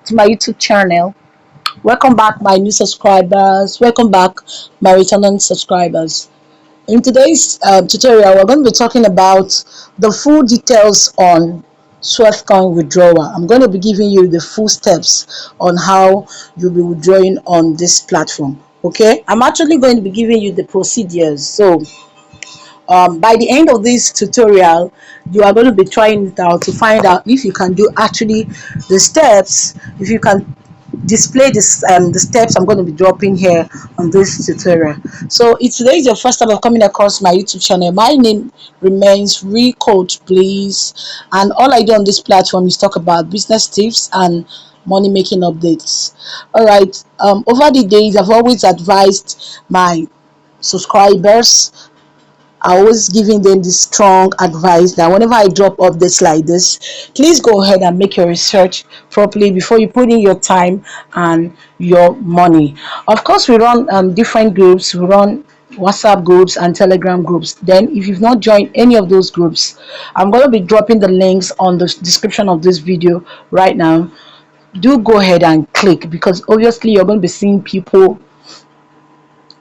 to my YouTube channel. Welcome back, my new subscribers. Welcome back, my returning subscribers. In today's tutorial, we're going to be talking about the full details on Sweatcoin withdrawal. I'm going to be giving you the full steps on how you'll be withdrawing on this platform. Okay, I'm actually going to be giving you the procedures. So by the end of this tutorial, you are going to be trying it out to find out if you can do actually the steps, if you can display this the steps I'm going to be dropping here on this tutorial. So if today is your first time of coming across my YouTube channel, my name remains Coach Please, and all I do on this platform is talk about business tips and money making updates. All right, over the days I've always advised my subscribers, I was giving them this strong advice that whenever I drop updates like this, please go ahead and make your research properly before you put in your time and your money. Of course, we run different groups. We run WhatsApp groups and Telegram groups. Then, if you've not joined any of those groups, I'm going to be dropping the links on the description of this video right now. Do go ahead and click, because obviously you're going to be seeing people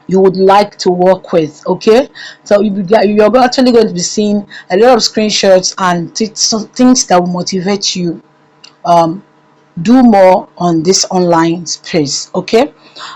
you would like to work with. Okay, so you're actually going to be seeing a lot of screenshots and things that will motivate you um do more on this online space. Okay,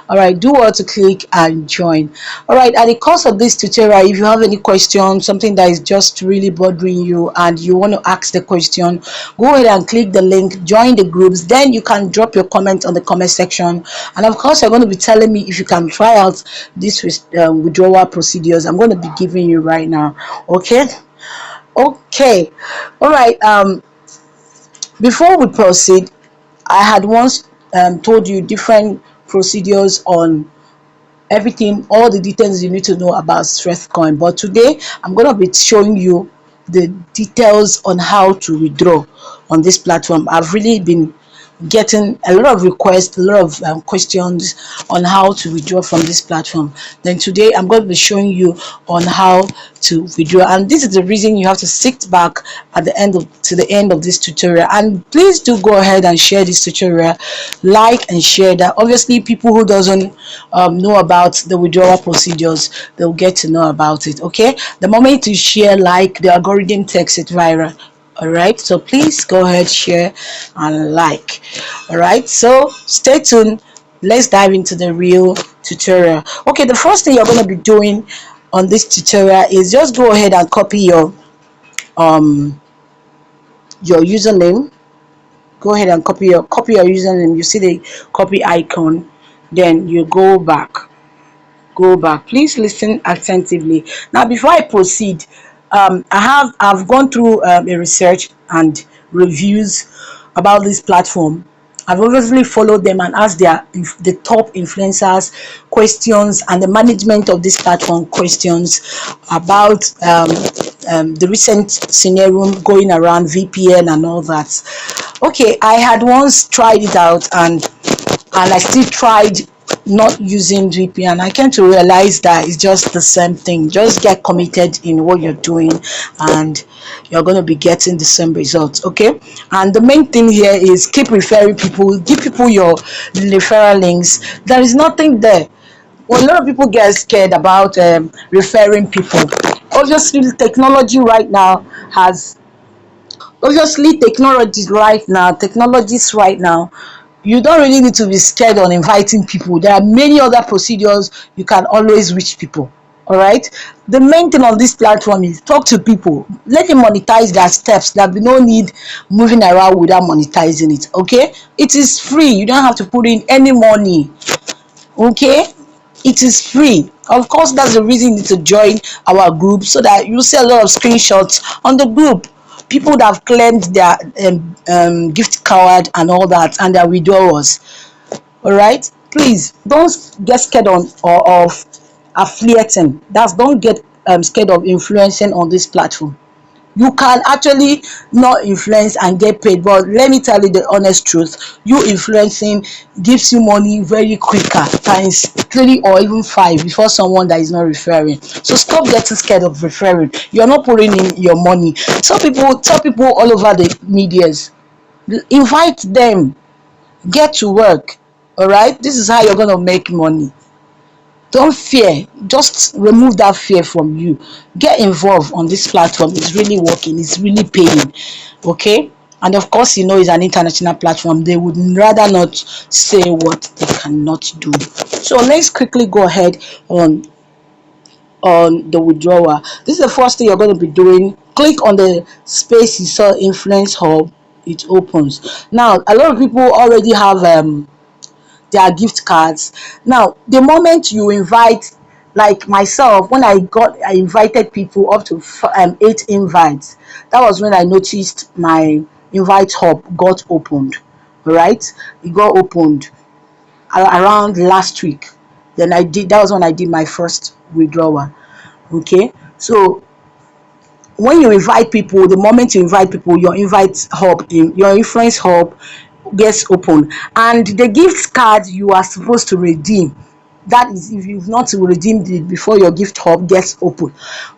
all right, do well to click and join. All right, at the course of this tutorial, if you have any question, something that is just really bothering you and you want to ask the question, go ahead and click the link, join the groups. Then you can drop your comment on the comment section, and of course you're going to be telling me if you can try out this withdrawal procedures I'm going to be giving you right now. Okay, okay, all right. Before we proceed, I had once told you different procedures on everything, all the details you need to know about Sweatcoin. But today, I'm going to be showing you the details on how to withdraw on this platform. I've really been getting a lot of requests, a lot of questions on how to withdraw from this platform. Then today I'm going to be showing you on how to withdraw, and this is the reason you have to sit back at the end of to the end of this tutorial. And please do go ahead and share this tutorial, like and share that. Obviously, people who doesn't know about the withdrawal procedures, they'll get to know about it. Okay, the moment you share, like, the algorithm takes it viral. All right, so please go ahead, share and like. All right, so stay tuned. Let's dive into the real tutorial. Okay, the first thing you're going to be doing on this tutorial is just go ahead and copy um your username. Go ahead and copy your username. You see the copy icon, then you go back. Please listen attentively. Now, before I proceed, I've gone through a research and reviews about this platform. I've obviously followed them and asked the top influencers questions and the management of this platform questions about the recent scenario going around VPN and all that. Okay, I had once tried it out, and I still tried not using VPN. I came to realize that it's just the same thing. Just get committed in what you're doing, and you're going to be getting the same results. Okay, and the main thing here is keep referring people, give people your referral links. There is nothing there. Well, a lot of people get scared about referring people. Obviously, technologies right now, you don't really need to be scared on inviting people. There are many other procedures you can always reach people. All right, the main thing on this platform is talk to people, let them monetize their steps. There be no need moving around without monetizing it. Okay, it is free, you don't have to put in any money. Okay, it is free. Of course, that's the reason you need to join our group, so that you see a lot of screenshots on the group, people that have claimed their gift card and all that, and their withdrawals. All right, please don't get scared of affiliating. That's Don't get scared of influencing on this platform. You can actually not influence and get paid, but let me tell you the honest truth, you influencing gives you money very quicker, times 3 or even 5, before someone that is not referring. So stop getting scared of referring. You're not putting in your money. Tell people all over the medias, invite them. Get to work. All right, this is how you're going to make money. Don't fear, just remove that fear from you. Get involved on this platform. It's really working, it's really paying. Okay, and of course, it's an international platform. They would rather not say what they cannot do. So let's quickly go ahead on the withdrawal. This is the first thing you're going to be doing. Click on the space you saw influence hub. It opens. Now a lot of people already have their gift cards. Now the moment you invite, like myself, when I invited people up to 8 invites. That was when I noticed my invite hub got opened. All right, it got opened around last week. Then I did that was when I did my first withdrawal. Okay, so when you invite people, the moment you invite people, your invite hub, in your influence hub gets open, and the gift card you are supposed to redeem, that is if you've not redeemed it before your gift hub gets open,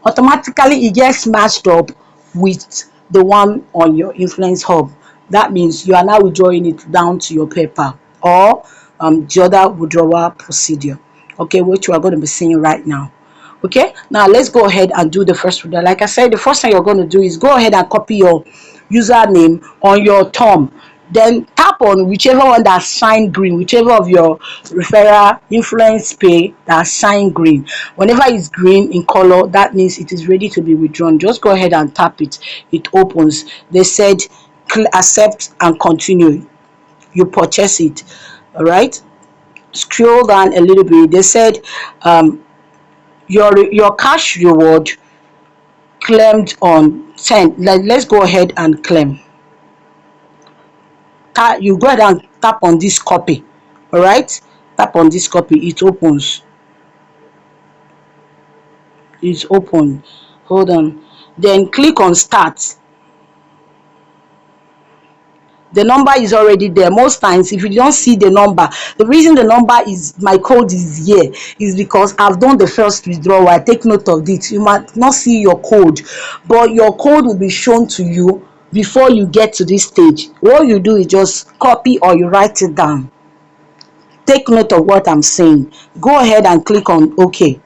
automatically it gets matched up with the one on your influence hub. That means you are now withdrawing it down to your PayPal or the other withdrawal procedure, okay, which we are going to be seeing right now. Okay, now let's go ahead and do the first one. Like I said, the first thing you're going to do is go ahead and copy your username on your thumb. Then tap on whichever one that shine green, whichever of your referral influence pay that shine green. Whenever it's green in color, that means it is ready to be withdrawn. Just go ahead and tap it. It opens. They said accept and continue. You purchase it. All right. Scroll down a little bit. They said your cash reward claimed on send. Let's go ahead and claim. You go ahead and tap on this copy. All right, tap on this copy. It opens. It's open. Hold on. Then click on start. The number is already there. Most times if you don't see the number, the reason the number is my code is here is because I've done the first withdrawal. I take note of it. You might not see your code, but your code will be shown to you before you get to this stage. What you do is just copy or you write it down. Take note of what I'm saying. Go ahead and click on OK.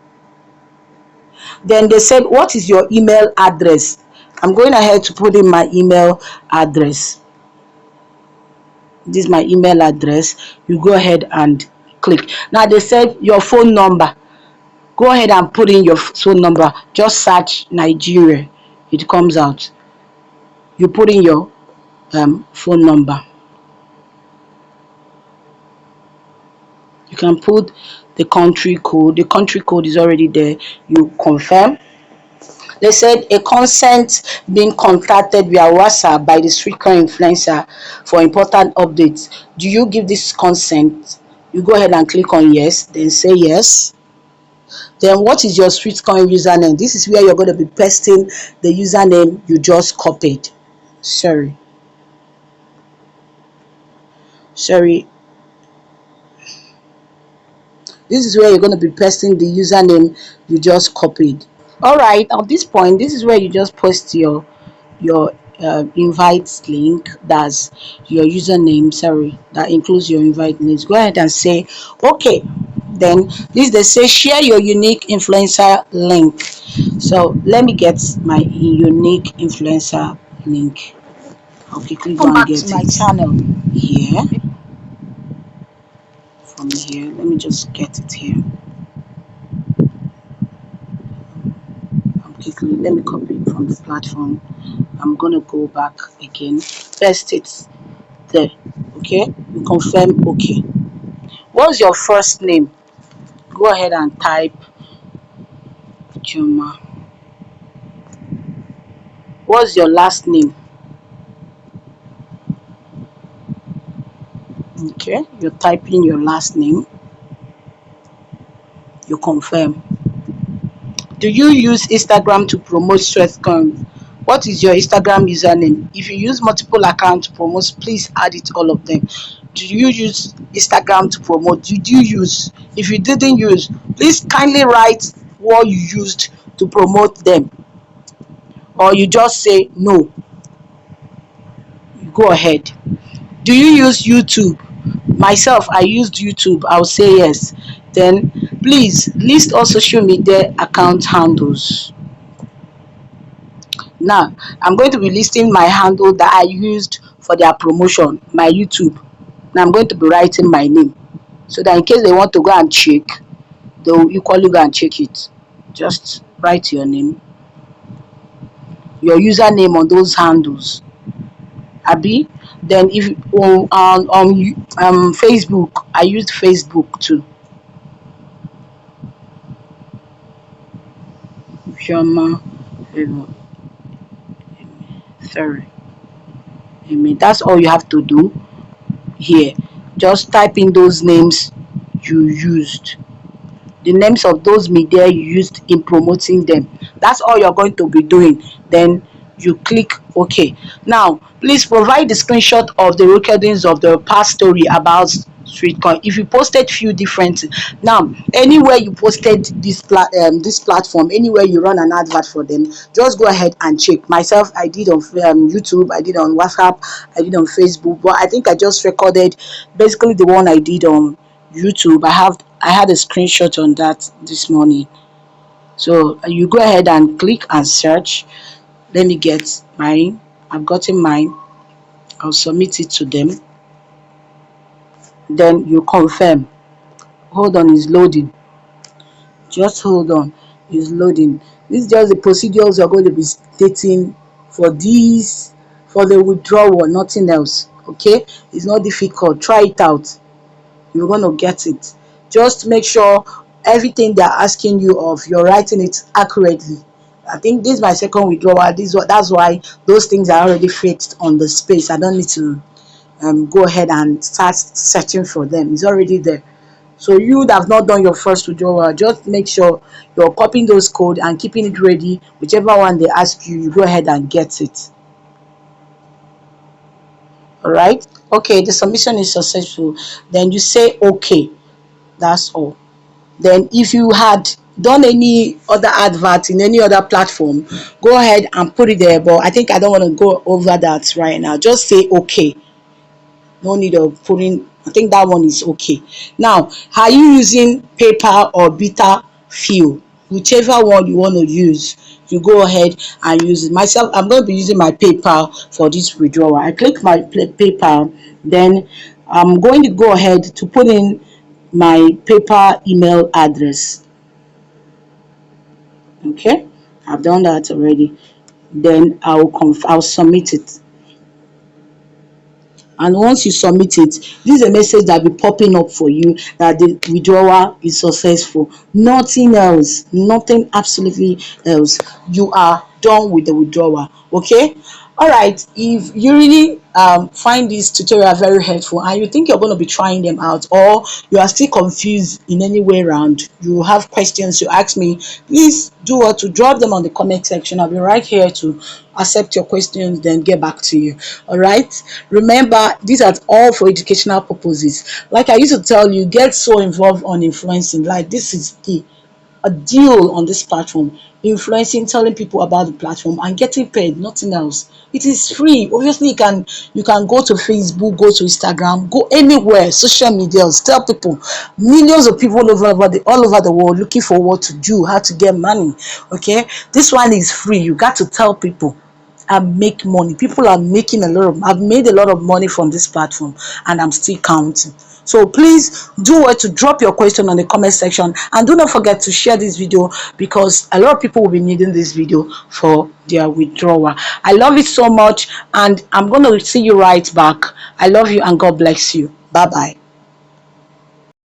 Then they said, what is your email address? I'm going ahead to put in my email address. This is my email address. You go ahead and click. Now they said your phone number. Go ahead and put in your phone number. Just search Nigeria. It comes out. You put in your phone number. You can put the country code. The country code is already there. You confirm. They said a consent being contacted via WhatsApp by the Sweatcoin influencer for important updates. Do you give this consent? You go ahead and click on yes, then say yes. Then what is your Sweatcoin username? This is where you're going to be pasting the username you just copied. Sorry. This is where you're going to be pasting the username you just copied. All right, at this point, this is where you just post your invite link. That's your username. Sorry, that includes your invite links. Go ahead and say okay. Then this they say share your unique influencer link. So let me get my unique influencer link. I'll quickly go and get my channel here. From here, let me just get it here. Quickly, let me copy it from the platform. I'm gonna go back again, paste it there. Okay, you confirm okay. What's your first name? Go ahead and type Juma. What's your last name? Okay, you're typing your last name. You confirm. Do you use Instagram to promote Sweatcoin? What is your Instagram username? If you use multiple accounts to promote, please add it all of them. Do you use Instagram to promote? Did you use? If you didn't use, please kindly write what you used to promote them, or you just say no. You go ahead. Do you use YouTube? Myself, I used YouTube, I'll say yes. Then please list all social media account handles. Now I'm going to be listing my handle that I used for their promotion, my YouTube. Now I'm going to be writing my name so that in case they want to go and check, they will equally go and check it. Just write your name, your username on those handles. Abi, then if on Facebook, I used Facebook too. Chioma Favour, sorry, Amy. That's all you have to do here. Just type in those names you used, the names of those media you used in promoting them. That's all you're going to be doing. Then you click OK. Now please provide the screenshot of the recordings of the past story about Sweetcoin. If you posted few different, now anywhere you posted this platform, anywhere you run an advert for them, just go ahead and check. Myself, I did on YouTube, I did on WhatsApp, I did on Facebook, but I think I just recorded basically the one I did on YouTube. I had a screenshot on that this morning. So you go ahead and click and search. Let me get mine. I've gotten mine. I'll submit it to them. Then you confirm. Hold on, it's loading. Just hold on. It's loading. This is just the procedures you're going to be stating for these, for the withdrawal, nothing else. Okay? It's not difficult. Try it out. You're going to get it. Just make sure everything they're asking you of, you're writing it accurately. I think this is my second withdrawal. That's why those things are already fixed on the space. I don't need to go ahead and start searching for them. It's already there. So you would have not done your first withdrawal. Just make sure you're copying those code and keeping it ready. Whichever one they ask you, you go ahead and get it. All right. Okay, the submission is successful. Then you say okay. That's all. Then if you had done any other advert in any other platform, go ahead and put it there. But I think I don't want to go over that right now. Just say okay. No need of putting, I think that one is okay. Now, are you using PayPal or Beta Fuel? Whichever one you want to use, you go ahead and use it. Myself, I'm going to be using my PayPal for this withdrawal. I click my PayPal, then I'm going to go ahead to put in my PayPal email address. Okay, I've done that already. Then I'll submit it. And once you submit it, this is a message that will be popping up for you that the withdrawal is successful. Nothing else, nothing absolutely else. You are done with the withdrawal. Okay. All right, if you really find this tutorial very helpful and you think you're going to be trying them out, or you are still confused in any way around, you have questions to ask me, please do what to drop them on the comment section. I'll be right here to accept your questions, then get back to you. All right, remember, these are all for educational purposes. Like I used to tell you, get so involved on influencing, like this is a deal on this platform, influencing, telling people about the platform and getting paid, nothing else. It is free. Obviously you can go to Facebook, go to Instagram, go anywhere, social media, tell people. Millions of people all over the world looking for what to do, how to get money. Okay, this one is free. You got to tell people and make money. People are making I've made a lot of money from this platform, and I'm still counting. So please do what to drop your question on the comment section, and do not forget to share this video, because a lot of people will be needing this video for their withdrawal. I love it so much, and I'm going to see you right back. I love you, and God bless you. Bye bye.